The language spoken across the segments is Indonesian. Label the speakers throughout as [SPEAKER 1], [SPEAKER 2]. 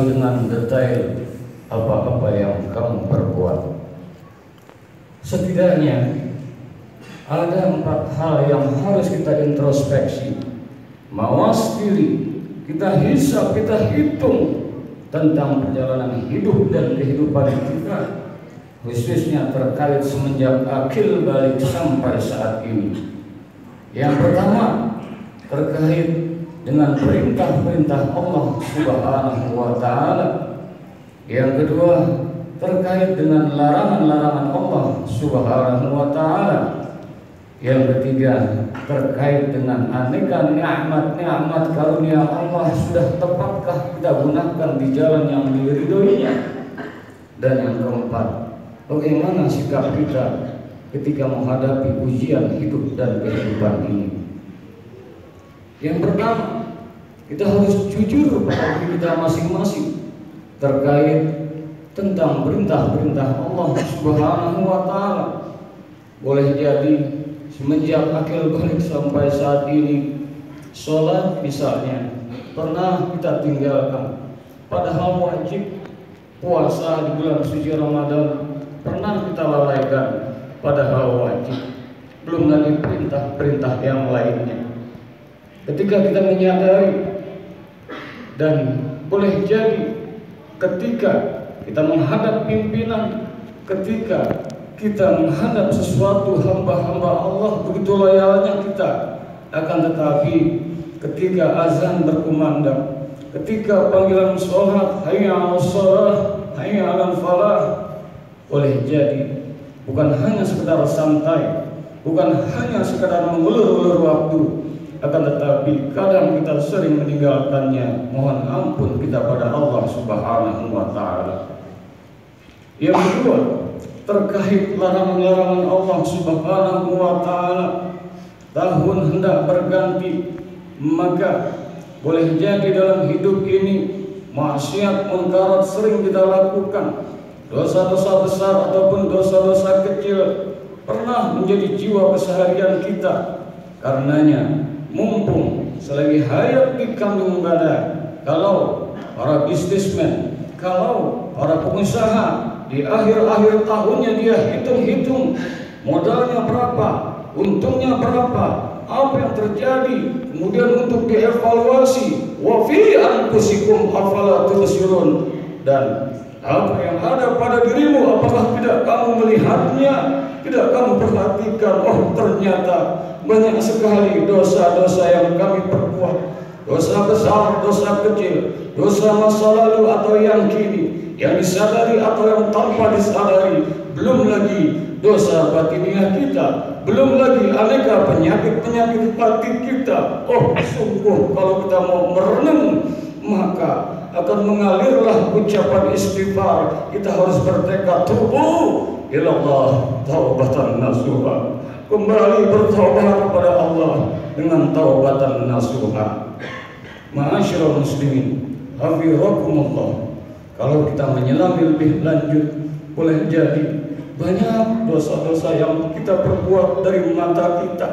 [SPEAKER 1] dengan detail apa-apa yang kamu perbuat. Setidaknya ada 4 hal yang harus kita introspeksi, mawas diri, kita hisab, kita hitung tentang perjalanan hidup dan kehidupan kita, khususnya terkait semenjak akil balik sampai saat ini. Yang pertama terkait dengan perintah-perintah Allah Subhanahu wa Ta'ala. Yang kedua terkait dengan larangan-larangan Allah Subhanahu wa Ta'ala. Yang ketiga terkait dengan aneka nikmat-nikmat karunia Allah, sudah tepatkah kita gunakan di jalan yang diridhoinya? Dan yang keempat, bagaimana sikap kita ketika menghadapi ujian hidup dan kehidupan ini? Yang pertama, kita harus jujur pada diri kita masing-masing terkait tentang perintah-perintah Allah Subhanahu wa Ta'ala. Boleh jadi semenjak akil balik sampai saat ini, sholat misalnya pernah kita tinggalkan, padahal wajib. Puasa di bulan suci Ramadan pernah kita lalaikan, padahal wajib. Belum lagi perintah-perintah yang lainnya. Ketika kita menyadari, dan boleh jadi ketika kita menghadap pimpinan, ketika kita menghadap sesuatu hamba-hamba Allah, begitu loyalnya kita. Akan tetapi ketika azan berkumandang, ketika panggilan sholat, hayya 'alas shalah, hayya 'alal falah, boleh jadi bukan hanya sekedar santai, bukan hanya sekedar mengulur-ulur waktu, akan tetapi kadang kita sering meninggalkannya. Mohon ampun kita pada Allah Subhanahu wa Ta'ala. Yang kedua terkait larangan-larangan Allah Subhanahu wa Ta'ala. Tahun hendak berganti, maka boleh jadi dalam hidup ini maksiat munkarat sering kita lakukan, dosa-dosa besar ataupun dosa-dosa kecil pernah menjadi jiwa keseharian kita. Karenanya mumpung selagi hayat di kandung badan, kalau para bisnismen, kalau para pengusaha di akhir-akhir tahunnya dia hitung-hitung modalnya berapa, untungnya berapa, apa yang terjadi, kemudian untuk dievaluasi, wa fi anfusikum afala tubsirun, dan apa yang ada pada dirimu, apakah tidak kamu melihatnya, tidak kamu perhatikan? Oh, ternyata banyak sekali dosa-dosa yang kami perbuat, dosa besar, dosa kecil, dosa masa lalu atau yang kini, yang disadari atau yang tanpa disadari. Belum lagi dosa batiniah kita, belum lagi aneka penyakit-penyakit batin kita. Oh, sungguh kalau kita mau merenung, maka akan mengalirlah ucapan istighfar. Kita harus bertekad, tubu ilallah taubatan nasuha, kembali bertaubat kepada Allah dengan taubatan nasuha. Ma'asyiral muslimin, hafizakumullah. Kalau kita menyelami lebih lanjut, boleh jadi banyak dosa-dosa yang kita perbuat dari mata kita,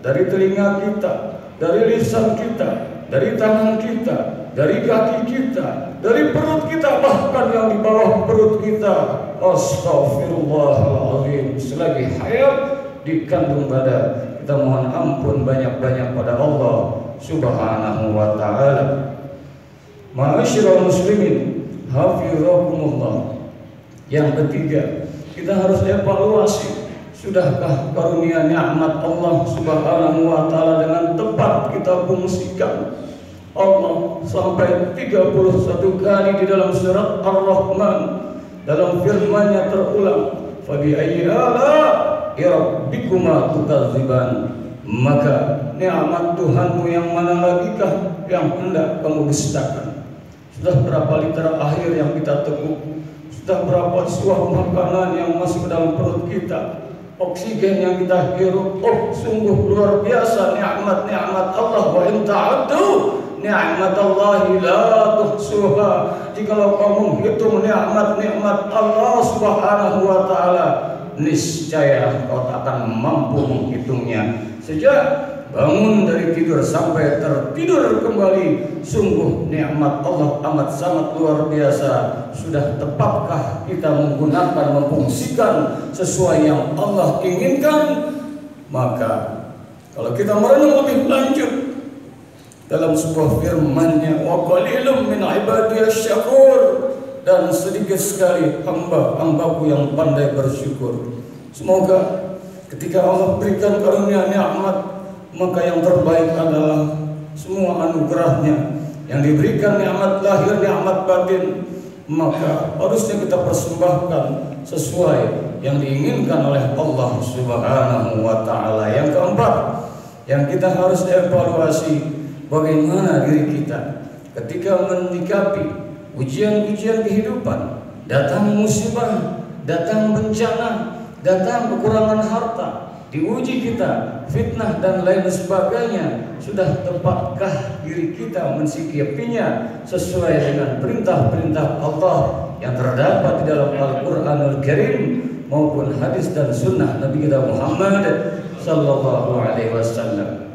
[SPEAKER 1] dari telinga kita, dari lisan kita, dari tangan kita, dari kaki kita, dari perut kita, bahkan yang di bawah perut kita. Astaghfirullahaladzim. Selagi hayat di kandung badan, kita mohon ampun banyak-banyak pada Allah Subhanahu wa Ta'ala. Ma'asyiral muslimin, hafizakumullah. Yang ketiga, kita harus evaluasi, sudahkah karunia nikmat Allah Subhanahu wa Ta'ala dengan tepat kita fungsikan? Allah sampai 31 kali di dalam surat Ar-Rahman, dalam firman-Nya terulang, fa bi ayyi ala'i rabbikuma tukadziban, maka nikmat Tuhanmu yang mana lagikah yang hendak kamu dustakan? Sudah berapa liter air yang kita teguk? Sudah berapa suah makanan yang masuk ke dalam perut kita? Oksigen yang kita hirup. Oh, sungguh luar biasa nikmat-nikmat Allah. Wa in ta'uddu ni'matallahi la tuhsuha. Jikalau kamu menghitung nikmat-nikmat Allah Subhanahu wa Ta'ala, niscaya kau tak akan mampu menghitungnya. Sejak bangun dari tidur sampai tertidur kembali, sungguh nikmat Allah amat sangat luar biasa. Sudah tepatkah kita menggunakan, memfungsikan sesuai yang Allah inginkan? Maka kalau kita merenung lebih lanjut dalam sebuah firman-Nya, wa qalilum min ibadiyasy syakur, dan sedikit sekali hamba-hambaku yang pandai bersyukur. Semoga ketika Allah berikan karunia nikmat, maka yang terbaik adalah semua anugerahnya yang diberikan, nikmat lahir, nikmat batin, maka harusnya kita persembahkan sesuai yang diinginkan oleh Allah Subhanahu wa Ta'ala. Yang keempat, yang kita harus evaluasi, bagaimana diri kita ketika menyikapi ujian-ujian kehidupan. Datang musibah, datang bencana, datang kekurangan harta, diuji kita, fitnah dan lain sebagainya. Sudah tepatkah diri kita mensikapinya sesuai dengan perintah-perintah Allah yang terdapat di dalam Al-Quranul Karim maupun hadis dan sunnah Nabi kita Muhammad sallallahu alaihi wasallam?